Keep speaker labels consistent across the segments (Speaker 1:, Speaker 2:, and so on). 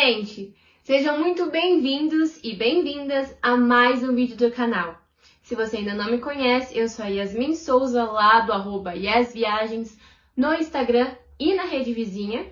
Speaker 1: gente! Sejam muito bem-vindos e bem-vindas a mais um vídeo do canal. Se você ainda não me conhece, eu sou a Yasmin Souza, lá do @yasviagens, no Instagram e na rede vizinha.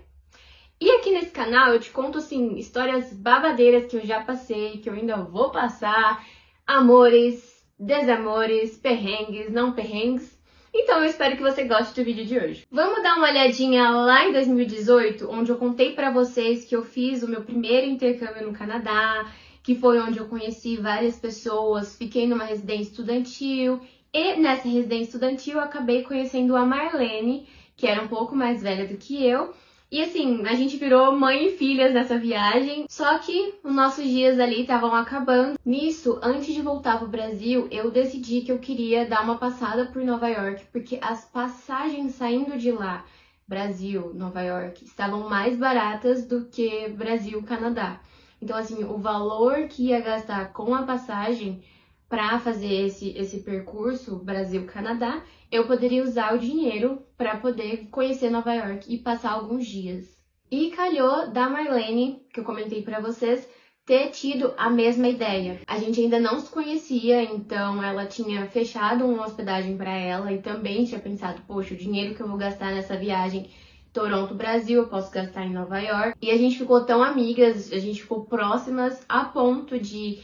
Speaker 1: E aqui nesse canal eu te conto, assim, histórias babadeiras que eu já passei, que eu ainda vou passar, amores, desamores, perrengues, não perrengues. Então eu espero que você goste do vídeo de hoje. Vamos dar uma olhadinha lá em 2018, onde eu contei pra vocês que eu fiz o meu primeiro intercâmbio no Canadá, que foi onde eu conheci várias pessoas, fiquei numa residência estudantil, e nessa residência estudantil eu acabei conhecendo a Marlene, que era um pouco mais velha do que eu. E assim, a gente virou mãe e filhas nessa viagem, só que os nossos dias ali estavam acabando. Nisso, antes de voltar pro Brasil, eu decidi que eu queria dar uma passada por Nova York, porque as passagens saindo de lá, Brasil, Nova York, estavam mais baratas do que Brasil, Canadá. Então assim, o valor que ia gastar com a passagem para fazer esse percurso Brasil-Canadá, eu poderia usar o dinheiro para poder conhecer Nova York e passar alguns dias. E calhou da Marlene, que eu comentei para vocês, ter tido a mesma ideia. A gente ainda não se conhecia, então ela tinha fechado uma hospedagem para ela e também tinha pensado, poxa, o dinheiro que eu vou gastar nessa viagem Toronto, Brasil, eu posso gastar em Nova York. E a gente ficou tão amigas, a gente ficou próximas a ponto de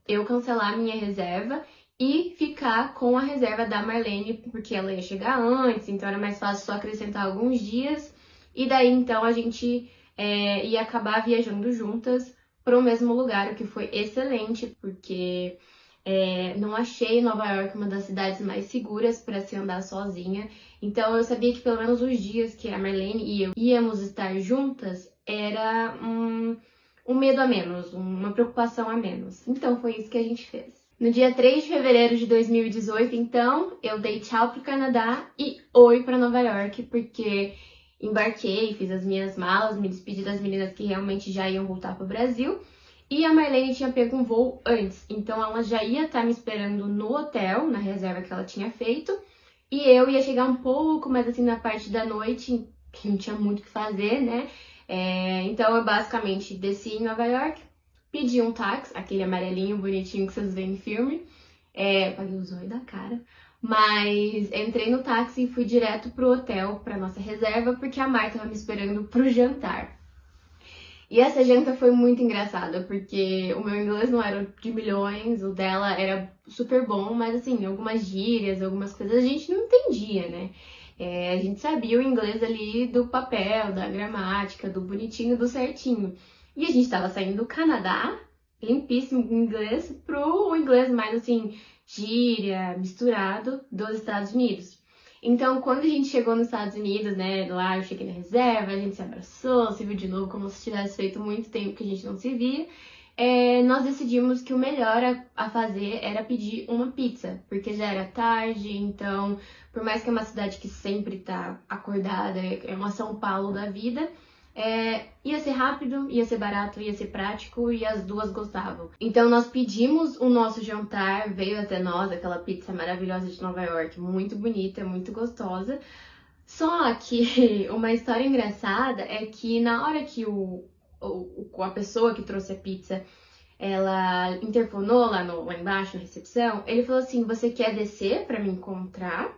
Speaker 1: eu cancelar a minha reserva e ficar com a reserva da Marlene, porque ela ia chegar antes, então era mais fácil só acrescentar alguns dias. E daí, então, a gente ia acabar viajando juntas para o mesmo lugar, o que foi excelente, porque não achei Nova York uma das cidades mais seguras para se andar sozinha. Então, eu sabia que pelo menos os dias que a Marlene e eu íamos estar juntas era um medo a menos, uma preocupação a menos. Então, foi isso que a gente fez. No dia 3 de fevereiro de 2018, então, eu dei tchau pro Canadá e oi para Nova York, porque embarquei, fiz as minhas malas, me despedi das meninas que realmente já iam voltar pro Brasil. E a Marlene tinha pego um voo antes, então ela já ia estar me esperando no hotel, na reserva que ela tinha feito. E eu ia chegar um pouco mais assim na parte da noite, que não tinha muito o que fazer, né? Então eu basicamente desci em Nova York, pedi um táxi, aquele amarelinho bonitinho que vocês veem em filme, paguei o zóio da cara, mas entrei no táxi e fui direto pro hotel, pra nossa reserva, porque a Mai tava me esperando pro jantar. E essa janta foi muito engraçada, porque o meu inglês não era de milhões, o dela era super bom, mas assim, algumas gírias, algumas coisas a gente não entendia, né? A gente sabia o inglês ali do papel, da gramática, do bonitinho, do certinho. E a gente tava saindo do Canadá, limpíssimo inglês, pro inglês mais assim, gíria, misturado dos Estados Unidos. Então, quando a gente chegou nos Estados Unidos, né, lá eu cheguei na reserva, a gente se abraçou, se viu de novo como se tivesse feito muito tempo que a gente não se via, nós decidimos que o melhor a fazer era pedir uma pizza, porque já era tarde, então, por mais que é uma cidade que sempre tá acordada, é uma São Paulo da vida, ia ser rápido, ia ser barato, ia ser prático e as duas gostavam. Então nós pedimos o nosso jantar, veio até nós aquela pizza maravilhosa de Nova York, muito bonita, muito gostosa. Só que uma história engraçada é que na hora que a pessoa que trouxe a pizza, ela interfonou lá embaixo na recepção, ele falou assim, você quer descer pra me encontrar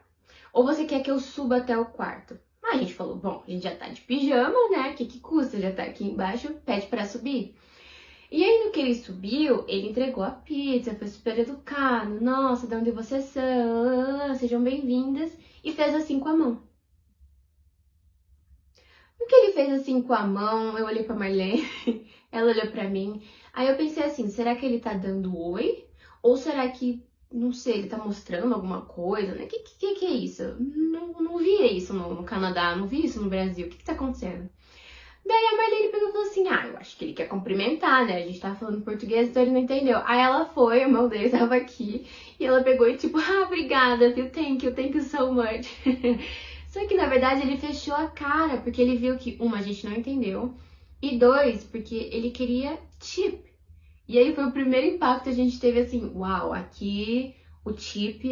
Speaker 1: ou você quer que eu suba até o quarto? A gente falou, bom, a gente já tá de pijama, né? O que custa? Já tá aqui embaixo, pede pra subir. E aí, no que ele subiu, ele entregou a pizza, foi super educado. Nossa, de onde vocês são? Sejam bem-vindas. E fez assim com a mão. No que ele fez assim com a mão, eu olhei pra Marlene, ela olhou pra mim. Aí eu pensei assim, será que ele tá dando oi? Ou será que, não sei, ele tá mostrando alguma coisa, né? Que é isso? Não vi isso no Canadá, não vi isso no Brasil. O que tá acontecendo? Daí a Marlene pegou e falou assim, eu acho que ele quer cumprimentar, né? A gente tava falando português, então ele não entendeu. Aí ela foi, o irmão dele tava aqui, e ela pegou e tipo, obrigada, viu? Thank you so much. Só que na verdade ele fechou a cara, porque ele viu que, a gente não entendeu, e dois, porque ele queria tip. E aí foi o primeiro impacto que a gente teve assim, uau, aqui o tip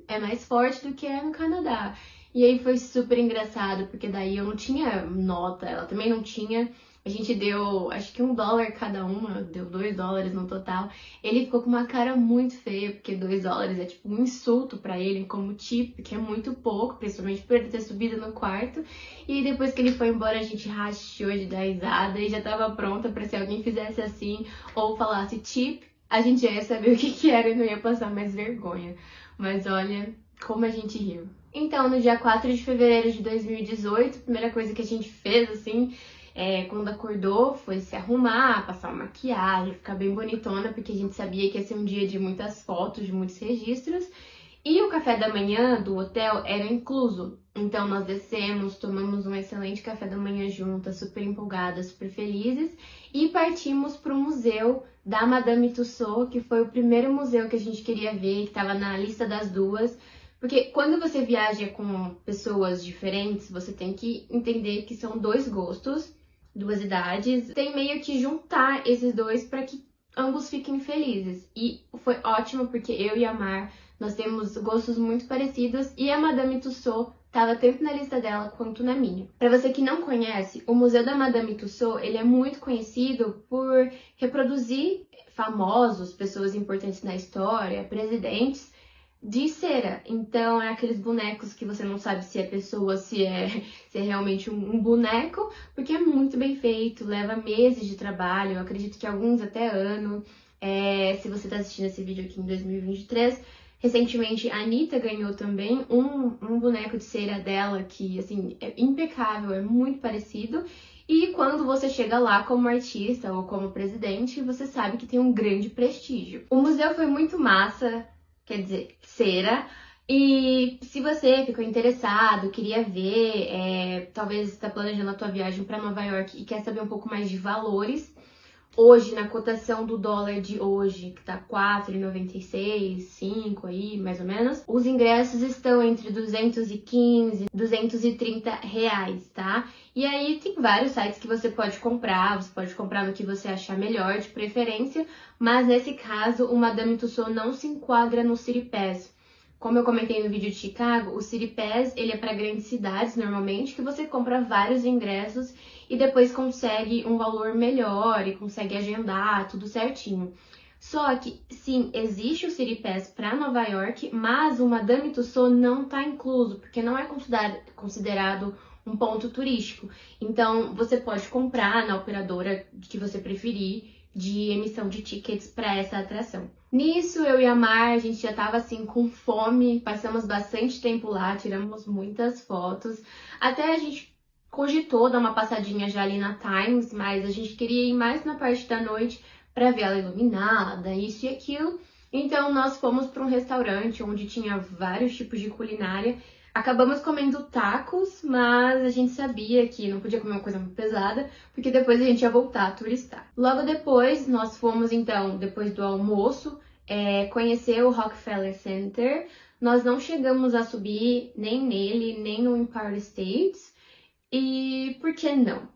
Speaker 1: é mais forte do que é no Canadá. E aí foi super engraçado, porque daí eu não tinha nota, ela também não tinha. A gente deu, acho que $1 cada uma, deu $2 no total. Ele ficou com uma cara muito feia, porque $2 é tipo um insulto pra ele como tip, que é muito pouco, principalmente por ele ter subido no quarto. E depois que ele foi embora, a gente rachou de dar risada e já tava pronta pra se alguém fizesse assim ou falasse tip, a gente já ia saber o que que era e não ia passar mais vergonha. Mas olha como a gente riu. Então, no dia 4 de fevereiro de 2018, a primeira coisa que a gente fez, assim, quando acordou, foi se arrumar, passar uma maquiagem, ficar bem bonitona, porque a gente sabia que ia ser um dia de muitas fotos, de muitos registros. E o café da manhã do hotel era incluso. Então nós descemos, tomamos um excelente café da manhã juntas, super empolgadas, super felizes, e partimos para o museu da Madame Tussauds, que foi o primeiro museu que a gente queria ver, que estava na lista das duas. Porque quando você viaja com pessoas diferentes, você tem que entender que são dois gostos, duas idades, tem meio que juntar esses dois para que ambos fiquem felizes. E foi ótimo porque eu e a Mar, nós temos gostos muito parecidos e a Madame Tussauds estava tanto na lista dela quanto na minha. Para você que não conhece, o Museu da Madame Tussauds, ele é muito conhecido por reproduzir famosos, pessoas importantes na história, presidentes, de cera. Então, é aqueles bonecos que você não sabe se é pessoa, se é realmente um boneco, porque é muito bem feito, leva meses de trabalho, eu acredito que alguns até ano. Se você está assistindo esse vídeo aqui em 2023, recentemente a Anitta ganhou também um boneco de cera dela que, assim, é impecável, é muito parecido. E quando você chega lá como artista ou como presidente, você sabe que tem um grande prestígio. O museu foi muito massa, quer dizer, cera. E se você ficou interessado, queria ver, talvez está planejando a tua viagem para Nova York e quer saber um pouco mais de valores, hoje, na cotação do dólar de hoje, que tá 4,96, 5 aí, mais ou menos, os ingressos estão entre 215 e 230 reais, tá? E aí tem vários sites que você pode comprar no que você achar melhor, de preferência, mas nesse caso o Madame Tussauds não se enquadra no City Pass. Como eu comentei no vídeo de Chicago, o City Pass, ele é para grandes cidades, normalmente, que você compra vários ingressos e depois consegue um valor melhor e consegue agendar tudo certinho. Só que, sim, existe o City Pass para Nova York, mas o Madame Tussauds não está incluso, porque não é considerado um ponto turístico. Então, você pode comprar na operadora que você preferir de emissão de tickets para essa atração. Nisso, eu e a Mar, a gente já tava assim com fome, passamos bastante tempo lá, tiramos muitas fotos, até a gente cogitou dar uma passadinha já ali na Times, mas a gente queria ir mais na parte da noite para ver ela iluminada, isso e aquilo. Então nós fomos para um restaurante onde tinha vários tipos de culinária. Acabamos comendo tacos, mas a gente sabia que não podia comer uma coisa muito pesada, porque depois a gente ia voltar a turistar. Logo depois, nós fomos então, depois do almoço, conhecer o Rockefeller Center. Nós não chegamos a subir nem nele, nem no Empire State. E por que não?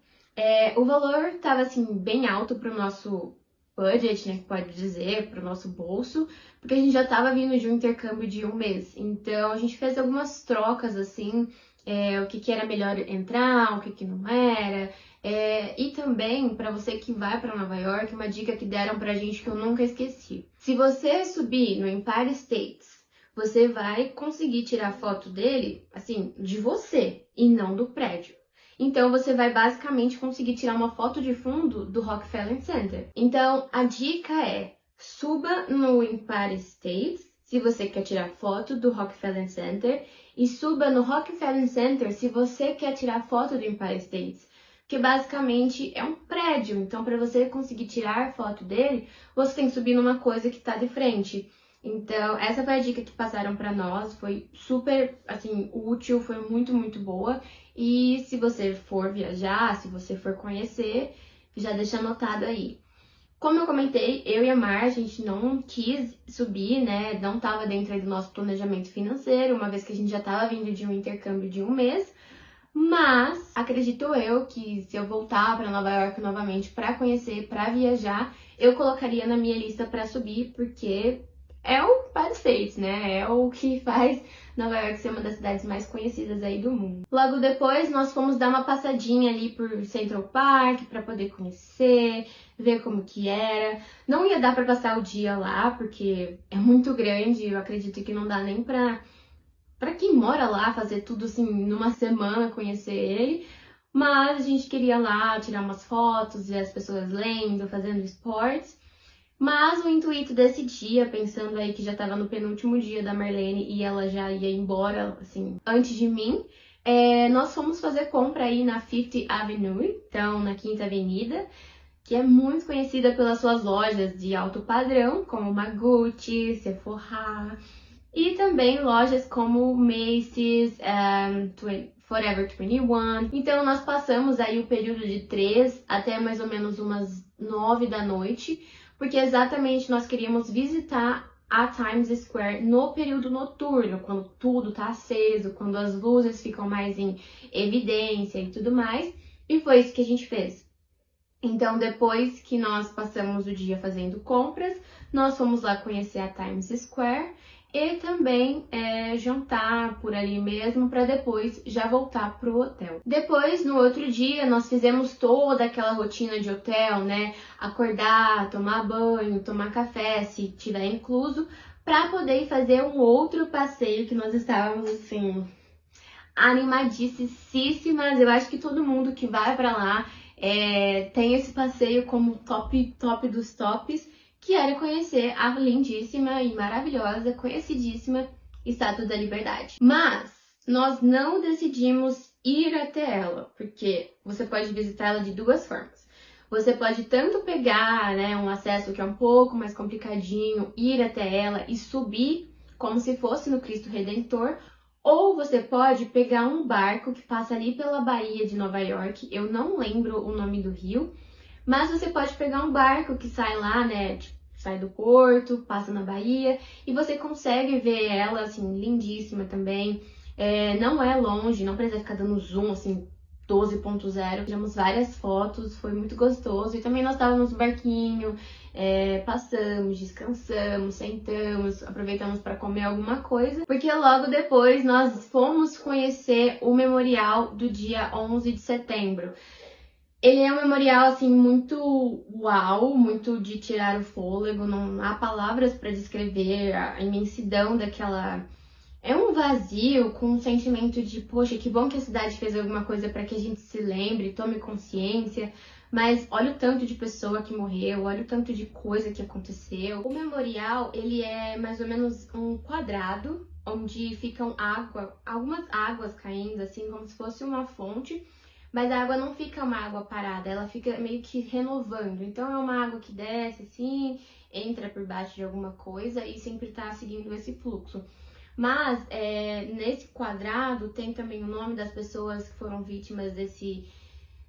Speaker 1: O valor estava assim bem alto para o nosso budget, né, que pode dizer, para o nosso bolso, porque a gente já estava vindo de um intercâmbio de um mês. Então a gente fez algumas trocas assim, o que era melhor entrar, o que não era. E também, para você que vai para Nova York, uma dica que deram pra gente que eu nunca esqueci. Se você subir no Empire State, você vai conseguir tirar foto dele, assim, de você e não do prédio. Então, você vai basicamente conseguir tirar uma foto de fundo do Rockefeller Center. Então, a dica é, suba no Empire State, se você quer tirar foto do Rockefeller Center, e suba no Rockefeller Center se você quer tirar foto do Empire State. Porque basicamente é um prédio, então para você conseguir tirar foto dele, você tem que subir numa coisa que está de frente. Então, essa foi a dica que passaram para nós, foi super, assim, útil, foi muito, muito boa. E se você for viajar, se você for conhecer, já deixa anotado aí. Como eu comentei, eu e a Mar, a gente não quis subir, né? Não estava dentro do nosso planejamento financeiro, uma vez que a gente já estava vindo de um intercâmbio de um mês. Mas acredito eu que se eu voltar para Nova York novamente para conhecer, para viajar, eu colocaria na minha lista para subir, porque é o United States, né? É o que faz Nova York ser uma das cidades mais conhecidas aí do mundo. Logo depois, nós fomos dar uma passadinha ali por Central Park para poder conhecer, ver como que era. Não ia dar para passar o dia lá, porque é muito grande, eu acredito que não dá nem para quem mora lá fazer tudo assim numa semana, conhecer ele. Mas a gente queria lá tirar umas fotos, ver as pessoas lendo, fazendo esportes. Mas o intuito desse dia, pensando aí que já estava no penúltimo dia da Marlene e ela já ia embora, assim, antes de mim, nós fomos fazer compra aí na Fifth Avenue, então na Quinta Avenida, que é muito conhecida pelas suas lojas de alto padrão, como Gucci, Sephora, e também lojas como Macy's, Forever 21. Então nós passamos aí o período de 3 até mais ou menos umas 9 da noite, porque exatamente nós queríamos visitar a Times Square no período noturno, quando tudo tá aceso, quando as luzes ficam mais em evidência e tudo mais. E foi isso que a gente fez. Então, depois que nós passamos o dia fazendo compras, nós fomos lá conhecer a Times Square e também jantar por ali mesmo para depois já voltar pro hotel. Depois, no outro dia, nós fizemos toda aquela rotina de hotel, né? Acordar, tomar banho, tomar café, se tiver incluso, para poder fazer um outro passeio que nós estávamos assim animadíssimas. Eu acho que todo mundo que vai para lá tem esse passeio como top dos tops, que era conhecer a lindíssima e maravilhosa, conhecidíssima Estátua da Liberdade. Mas nós não decidimos ir até ela, porque você pode visitá-la de duas formas. Você pode tanto pegar, né, um acesso que é um pouco mais complicadinho, ir até ela e subir como se fosse no Cristo Redentor, ou você pode pegar um barco que passa ali pela Baía de Nova York. Eu não lembro o nome do rio, mas você pode pegar um barco que sai lá, né? Tipo, sai do porto, passa na Baía e você consegue ver ela, assim, lindíssima também. Não é longe, não precisa ficar dando zoom, assim, 12.0. Tiramos várias fotos, foi muito gostoso. E também nós estávamos no barquinho, passamos, descansamos, sentamos, aproveitamos para comer alguma coisa, porque logo depois nós fomos conhecer o memorial do dia 11 de setembro. Ele é um memorial assim muito uau, muito de tirar o fôlego, não há palavras para descrever a imensidão daquela. É um vazio com um sentimento de, poxa, que bom que a cidade fez alguma coisa para que a gente se lembre, tome consciência. Mas olha o tanto de pessoa que morreu, olha o tanto de coisa que aconteceu. O memorial, ele é mais ou menos um quadrado onde ficam algumas águas caindo, assim, como se fosse uma fonte. Mas a água não fica uma água parada, ela fica meio que renovando. Então é uma água que desce assim, entra por baixo de alguma coisa e sempre tá seguindo esse fluxo. Mas nesse quadrado tem também o nome das pessoas que foram vítimas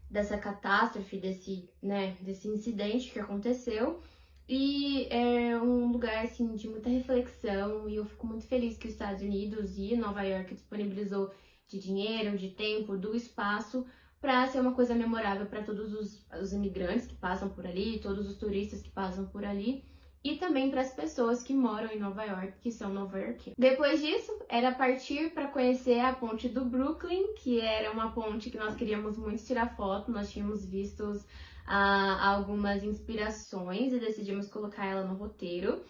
Speaker 1: dessa catástrofe, desse incidente que aconteceu. E é um lugar assim, de muita reflexão e eu fico muito feliz que os Estados Unidos e Nova York disponibilizou de dinheiro, de tempo, do espaço para ser uma coisa memorável para todos os imigrantes que passam por ali, todos os turistas que passam por ali e também para as pessoas que moram em Nova York, que são nova-iorquinos. Depois disso, era partir para conhecer a ponte do Brooklyn, que era uma ponte que nós queríamos muito tirar foto, nós tínhamos visto algumas inspirações e decidimos colocar ela no roteiro.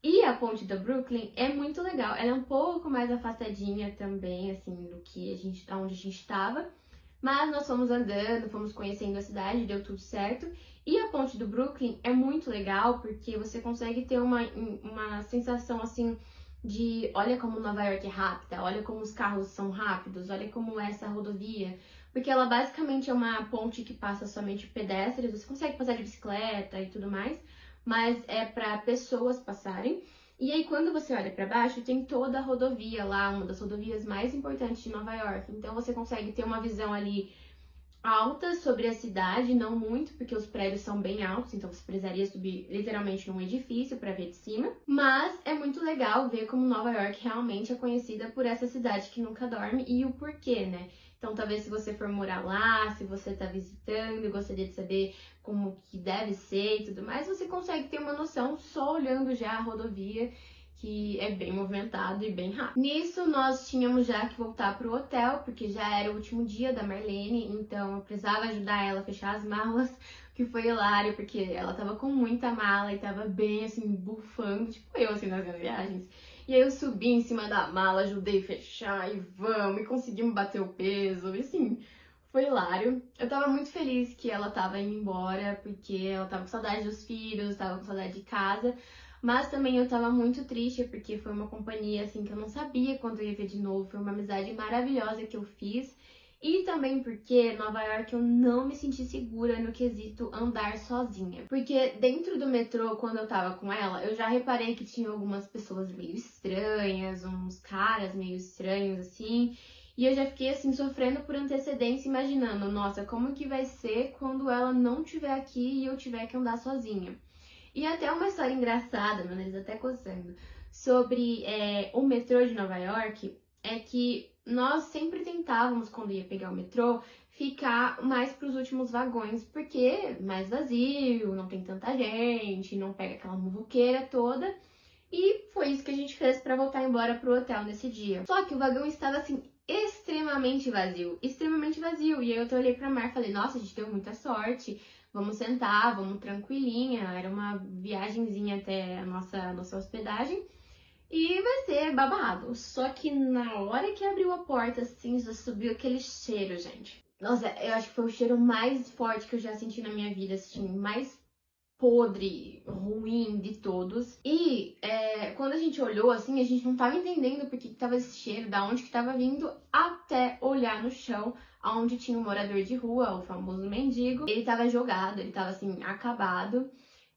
Speaker 1: E a ponte do Brooklyn é muito legal, ela é um pouco mais afastadinha também, assim, do que onde a gente estava. Mas nós fomos andando, fomos conhecendo a cidade, deu tudo certo. E a ponte do Brooklyn é muito legal porque você consegue ter uma sensação assim de olha como Nova York é rápida, olha como os carros são rápidos, olha como é essa rodovia. Porque ela basicamente é uma ponte que passa somente pedestres, você consegue passar de bicicleta e tudo mais, mas é para pessoas passarem. E aí, quando você olha para baixo, tem toda a rodovia lá, uma das rodovias mais importantes de Nova York. Então, você consegue ter uma visão ali alta sobre a cidade, não muito, porque os prédios são bem altos, então você precisaria subir literalmente num edifício para ver de cima. Mas é muito legal ver como Nova York realmente é conhecida por essa cidade que nunca dorme e o porquê, né? Então, talvez se você for morar lá, se você tá visitando e gostaria de saber como que deve ser e tudo mais, você consegue ter uma noção só olhando já a rodovia, que é bem movimentado e bem rápido. Nisso, nós tínhamos já que voltar pro hotel, porque já era o último dia da Marlene, então eu precisava ajudar ela a fechar as malas, que foi hilário, porque ela tava com muita mala e tava bem, assim, bufando, tipo eu, assim, nas viagens. E aí eu subi em cima da mala, ajudei a fechar e vamos, e conseguimos bater o peso, e assim, foi hilário. Eu tava muito feliz que ela tava indo embora, porque ela tava com saudade dos filhos, tava com saudade de casa, mas também eu tava muito triste, porque foi uma companhia, assim, que eu não sabia quando eu ia ver de novo, foi uma amizade maravilhosa que eu fiz. E também porque Nova York eu não me senti segura no quesito andar sozinha. Porque dentro do metrô, quando eu tava com ela, eu já reparei que tinha algumas pessoas meio estranhas, uns caras meio estranhos assim. E eu já fiquei assim sofrendo por antecedência, imaginando, nossa, como que vai ser quando ela não estiver aqui e eu tiver que andar sozinha. E até uma história engraçada, meu nariz até coçando, sobre o metrô de Nova York, é que nós sempre tentávamos, quando ia pegar o metrô, ficar mais para os últimos vagões, porque é mais vazio, não tem tanta gente, não pega aquela muvuqueira toda. E foi isso que a gente fez para voltar embora pro hotel nesse dia. Só que o vagão estava assim extremamente vazio, extremamente vazio. E aí eu olhei pra Mar e falei: "Nossa, a gente deu muita sorte. Vamos sentar, vamos tranquilinha". Era uma viagenzinha até a nossa hospedagem. E vai ser babado. Só que na hora que abriu a porta, assim, já subiu aquele cheiro, gente. Nossa, eu acho que foi o cheiro mais forte que eu já senti na minha vida, assim, mais podre, ruim de todos. E quando a gente olhou, assim, a gente não tava entendendo por que tava esse cheiro, da onde que tava vindo, até olhar no chão, onde tinha um morador de rua, o famoso mendigo. Ele tava jogado, ele tava, assim, acabado.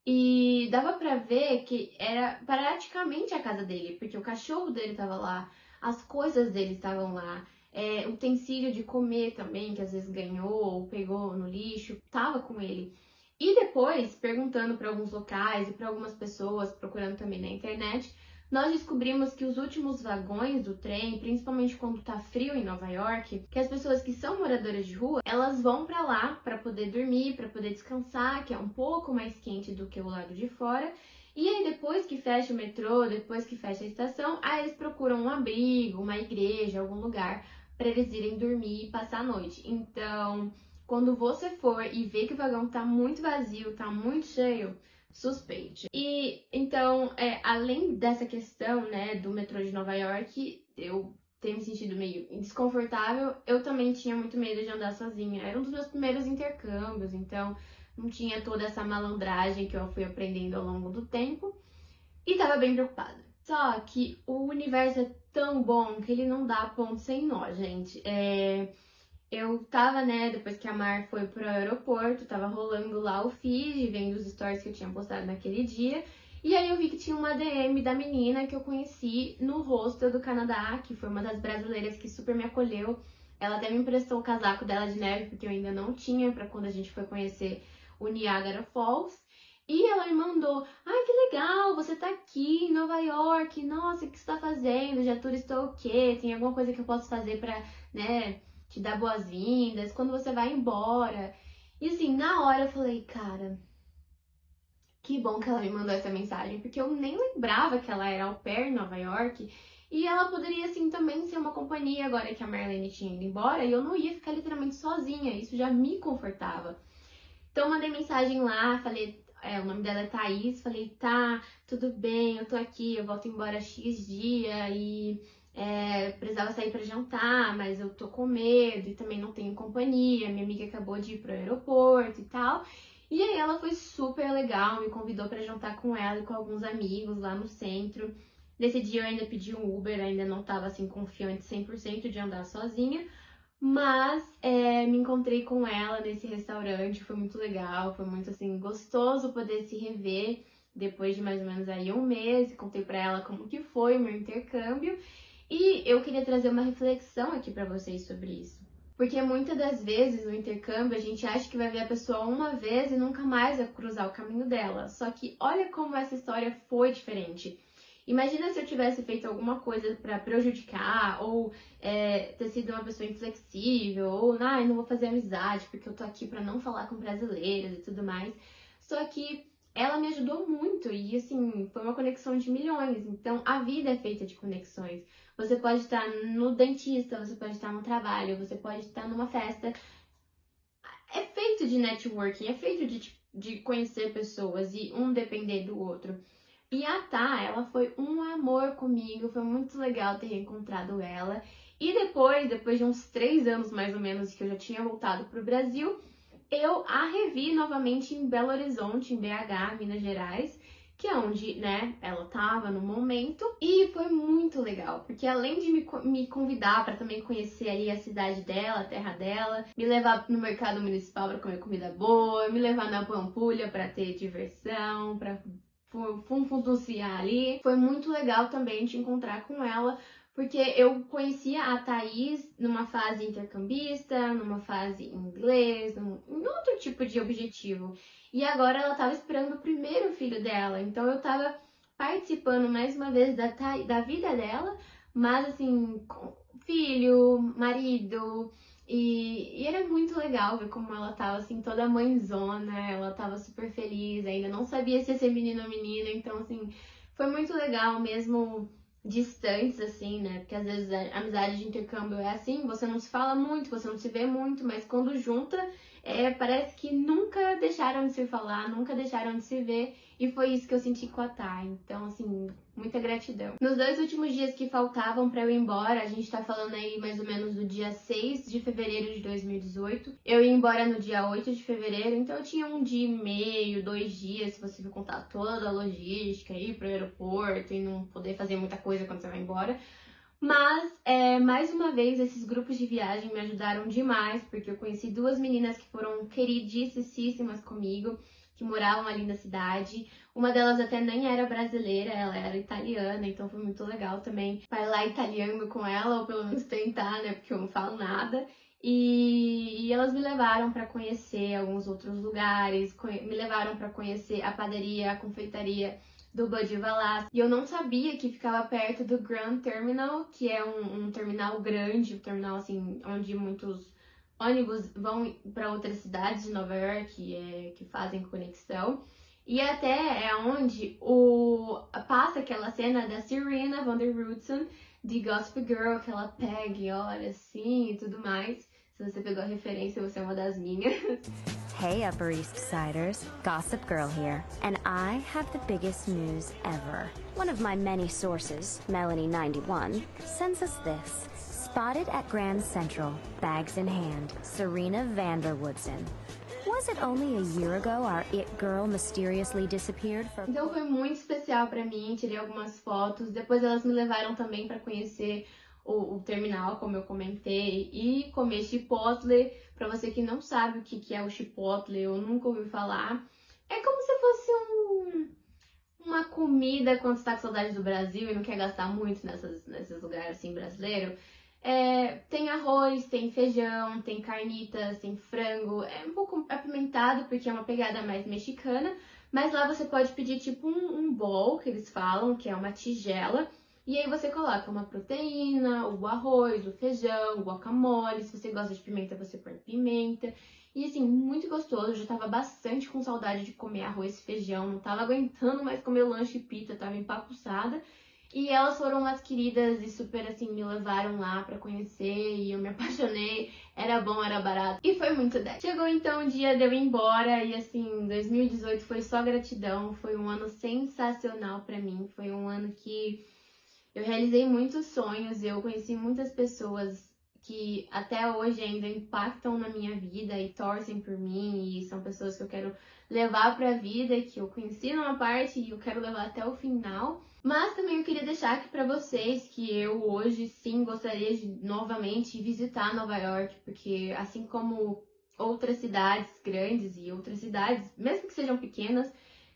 Speaker 1: E dava pra ver que era praticamente a casa dele, porque o cachorro dele tava lá, as coisas dele estavam lá, utensílio de comer também, que às vezes ganhou ou pegou no lixo, tava com ele. E depois, perguntando para alguns locais e para algumas pessoas, procurando também na internet, nós descobrimos que os últimos vagões do trem, principalmente quando tá frio em Nova York, que as pessoas que são moradoras de rua, elas vão para lá para poder dormir, para poder descansar, que é um pouco mais quente do que o lado de fora. E aí depois que fecha o metrô, depois que fecha a estação, aí eles procuram um abrigo, uma igreja, algum lugar para eles irem dormir e passar a noite. Então, quando você for e ver que o vagão tá muito vazio, tá muito cheio, suspeite. E então, além dessa questão, né, do metrô de Nova York, eu ter me sentido meio desconfortável, eu também tinha muito medo de andar sozinha. Era um dos meus primeiros intercâmbios, então não tinha toda essa malandragem que eu fui aprendendo ao longo do tempo e tava bem preocupada. Só que o universo é tão bom que ele não dá ponto sem nó, gente. Eu tava, né, depois que a Mar foi pro aeroporto, tava rolando lá o feed, vendo os stories que eu tinha postado naquele dia. E aí eu vi que tinha uma DM da menina que eu conheci no hostel do Canadá, que foi uma das brasileiras que super me acolheu. Ela até me emprestou o casaco dela de neve, porque eu ainda não tinha pra quando a gente foi conhecer o Niagara Falls. E ela me mandou: "Ai, que legal, você tá aqui em Nova York, nossa, o que você tá fazendo? Já turistou o quê? Tem alguma coisa que eu posso fazer pra, né, te dar boas-vindas, quando você vai embora?". E assim, na hora eu falei: "Cara, que bom que ela me mandou essa mensagem", porque eu nem lembrava que ela era au pair em Nova York. E ela poderia, assim, também ser uma companhia agora que a Marlene tinha ido embora e eu não ia ficar literalmente sozinha. Isso já me confortava. Então, mandei mensagem lá, falei, o nome dela é Thaís, falei: "Tá, tudo bem, eu tô aqui, eu volto embora X dia e precisava sair pra jantar, mas eu tô com medo e também não tenho companhia, minha amiga acabou de ir pro aeroporto e tal". E aí ela foi super legal, me convidou pra jantar com ela e com alguns amigos lá no centro. Nesse dia eu ainda pedi um Uber, ainda não tava assim confiante 100% de andar sozinha. Mas me encontrei com ela nesse restaurante, foi muito legal, foi muito assim gostoso poder se rever depois de mais ou menos aí um mês. Contei pra ela como que foi o meu intercâmbio e eu queria trazer uma reflexão aqui pra vocês sobre isso. Porque muitas das vezes no intercâmbio a gente acha que vai ver a pessoa uma vez e nunca mais vai cruzar o caminho dela. Só que olha como essa história foi diferente. Imagina se eu tivesse feito alguma coisa pra prejudicar, ou ter sido uma pessoa inflexível, ou não vou fazer amizade porque eu tô aqui pra não falar com brasileiras e tudo mais. Só que ela me ajudou muito e, assim, foi uma conexão de milhões. Então, a vida é feita de conexões. Você pode estar no dentista, você pode estar no trabalho, você pode estar numa festa. É feito de networking, é feito de conhecer pessoas e um depender do outro. E a Tá, ela foi um amor comigo, foi muito legal ter reencontrado ela. E depois de uns 3 anos mais ou menos que eu já tinha voltado pro Brasil, eu a revi novamente em Belo Horizonte, em BH, Minas Gerais, que é onde, né, ela tava no momento. E foi muito legal, porque além de me convidar para também conhecer ali a cidade dela, a terra dela, me levar no mercado municipal para comer comida boa, me levar na Pampulha para ter diversão, para funfunciar ali. Foi muito legal também te encontrar com ela, porque eu conhecia a Thaís numa fase intercambista, numa fase em inglês, em outro tipo de objetivo. E agora ela estava esperando o primeiro filho dela, então eu estava participando mais uma vez da vida dela, mas assim, com filho, marido, e era muito legal ver como ela tava assim, toda mãezona, ela tava super feliz, ainda não sabia se ia ser menino ou menina, então assim, foi muito legal mesmo distantes, assim, né? Porque às vezes a amizade de intercâmbio é assim, você não se fala muito, você não se vê muito, mas quando junta, parece que nunca deixaram de se falar, nunca deixaram de se ver, e foi isso que eu senti com a Thay. Então, assim, muita gratidão. Nos 2 últimos dias que faltavam pra eu ir embora, a gente tá falando aí mais ou menos do dia 6 de fevereiro de 2018. Eu ia embora no dia 8 de fevereiro, então eu tinha 1 dia e meio, 2 dias, se você for contar toda a logística, ir pro aeroporto e não poder fazer muita coisa quando você vai embora. Mas, mais uma vez, esses grupos de viagem me ajudaram demais, porque eu conheci 2 meninas que foram queridíssimas comigo, que moravam ali na cidade. Uma delas até nem era brasileira, ela era italiana, então foi muito legal também falar italiano com ela, ou pelo menos tentar, né, porque eu não falo nada. E elas me levaram para conhecer alguns outros lugares, me levaram para conhecer a padaria, a confeitaria do Bud Valas. E eu não sabia que ficava perto do Grand Terminal, que é um terminal grande, um terminal assim, onde muitos ônibus vão para outras cidades de Nova York que fazem conexão. E até é onde passa aquela cena da Serena Van der Woodsen, de Gossip Girl, que ela pega e olha assim e tudo mais. Se você pegou a referência, você é uma das minhas.
Speaker 2: Hey, Upper East Siders, Gossip Girl here, and I have the biggest news ever. One of my many sources, Melanie91, sends us this. Spotted at Grand Central, bags in hand, Serena Van der Woodsen. Was it only a year ago our it girl mysteriously disappeared for...
Speaker 1: Então foi muito especial pra mim, tirei algumas fotos, depois elas me levaram também pra conhecer o terminal, como eu comentei, e comer chipotle. Pra você que não sabe o que é o chipotle ou nunca ouviu falar, é como se fosse uma comida quando você tá com saudade do Brasil e não quer gastar muito nesses lugares assim brasileiros. Tem arroz, tem feijão, tem carnitas, tem frango. É um pouco apimentado porque é uma pegada mais mexicana, mas lá você pode pedir tipo um bowl, que eles falam, que é uma tigela. E aí você coloca uma proteína, o arroz, o feijão, o guacamole. Se você gosta de pimenta, você põe pimenta. E assim, muito gostoso. Eu já tava bastante com saudade de comer arroz e feijão. Não tava aguentando mais comer lanche e pizza, tava empapuçada. E elas foram umas queridas e super assim, me levaram lá pra conhecer e eu me apaixonei. Era bom, era barato e foi muito 10. Chegou então o dia de eu ir embora e assim, 2018 foi só gratidão. Foi um ano sensacional pra mim. Foi um ano que eu realizei muitos sonhos, eu conheci muitas pessoas que até hoje ainda impactam na minha vida e torcem por mim e são pessoas que eu quero levar pra vida, que eu conheci numa parte e eu quero levar até o final. Mas também eu queria deixar aqui pra vocês que eu hoje sim gostaria de novamente visitar Nova York, porque assim como outras cidades grandes e outras cidades, mesmo que sejam pequenas,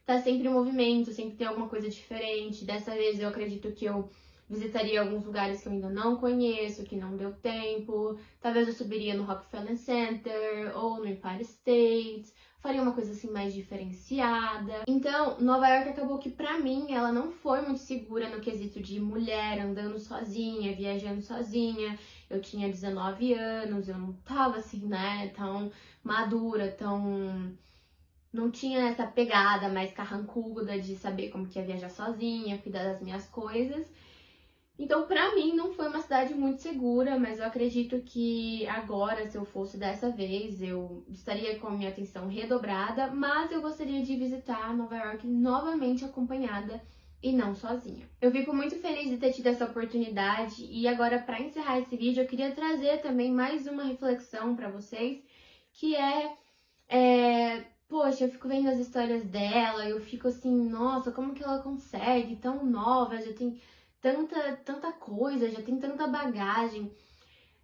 Speaker 1: tá sempre em movimento, sempre tem alguma coisa diferente. Dessa vez eu acredito que eu visitaria alguns lugares que eu ainda não conheço, que não deu tempo. Talvez eu subiria no Rockefeller Center ou no Empire State. faria uma coisa assim mais diferenciada. Então, Nova York acabou que pra mim ela não foi muito segura no quesito de mulher andando sozinha, viajando sozinha. Eu tinha 19 anos, eu não tava assim, né, tão madura, não tinha essa pegada mais carrancuda de saber como que ia viajar sozinha, cuidar das minhas coisas. Então, pra mim, não foi uma cidade muito segura, mas eu acredito que agora, se eu fosse dessa vez, eu estaria com a minha atenção redobrada, mas eu gostaria de visitar Nova York novamente acompanhada e não sozinha. Eu fico muito feliz de ter tido essa oportunidade e agora, pra encerrar esse vídeo, eu queria trazer também mais uma reflexão pra vocês, que poxa, eu fico vendo as histórias dela, eu fico assim, nossa, como que ela consegue, tão nova, já tem tanta coisa, já tem tanta bagagem.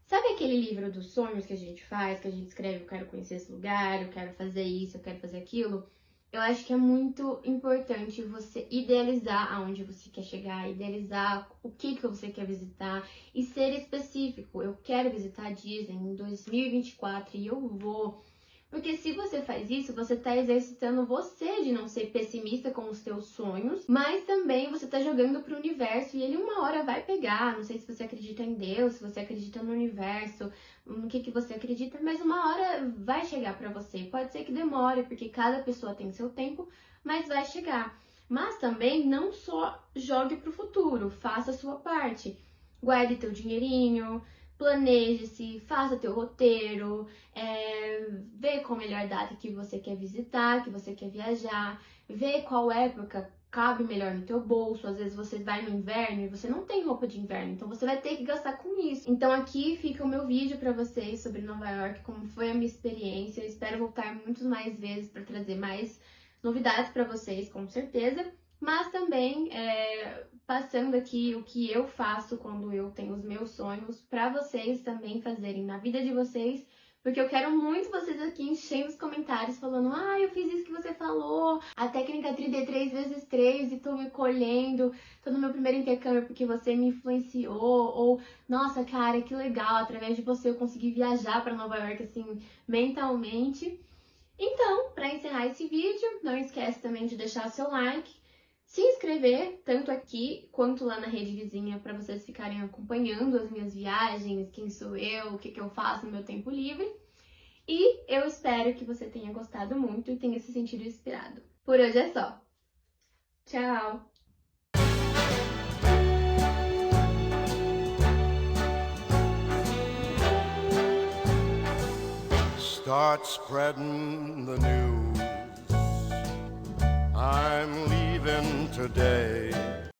Speaker 1: Sabe aquele livro dos sonhos que a gente faz, que a gente escreve, eu quero conhecer esse lugar, eu quero fazer isso, eu quero fazer aquilo? Eu acho que é muito importante você idealizar aonde você quer chegar, idealizar o que você quer visitar e ser específico. Eu quero visitar a Disney em 2024 e eu vou. Porque se você faz isso, você está exercitando você de não ser pessimista com os seus sonhos, mas também você está jogando para o universo e ele uma hora vai pegar. Não sei se você acredita em Deus, se você acredita no universo, no que você acredita, mas uma hora vai chegar para você. Pode ser que demore, porque cada pessoa tem seu tempo, mas vai chegar. Mas também não só jogue para o futuro, faça a sua parte. Guarde teu dinheirinho, planeje-se, faça teu roteiro, vê qual a melhor data que você quer visitar, que você quer viajar, vê qual época cabe melhor no teu bolso. Às vezes você vai no inverno e você não tem roupa de inverno, então você vai ter que gastar com isso. Então aqui fica o meu vídeo para vocês sobre Nova York, como foi a minha experiência. Eu espero voltar muitas mais vezes para trazer mais novidades para vocês, com certeza. Mas também passando aqui o que eu faço quando eu tenho os meus sonhos para vocês também fazerem na vida de vocês, porque eu quero muito vocês aqui enchendo os comentários falando: ah, eu fiz isso que você falou, a técnica 33x3 e tô me colhendo, tô no meu primeiro intercâmbio porque você me influenciou, ou nossa, cara, que legal, através de você eu consegui viajar para Nova York assim mentalmente. Então, para encerrar esse vídeo, não esquece também de deixar seu like, se inscrever, tanto aqui quanto lá na rede vizinha, para vocês ficarem acompanhando as minhas viagens, quem sou eu, o que eu faço no meu tempo livre. E eu espero que você tenha gostado muito e tenha se sentido inspirado. Por hoje é só. Tchau!
Speaker 3: Start spreading the news. I'm leaving today.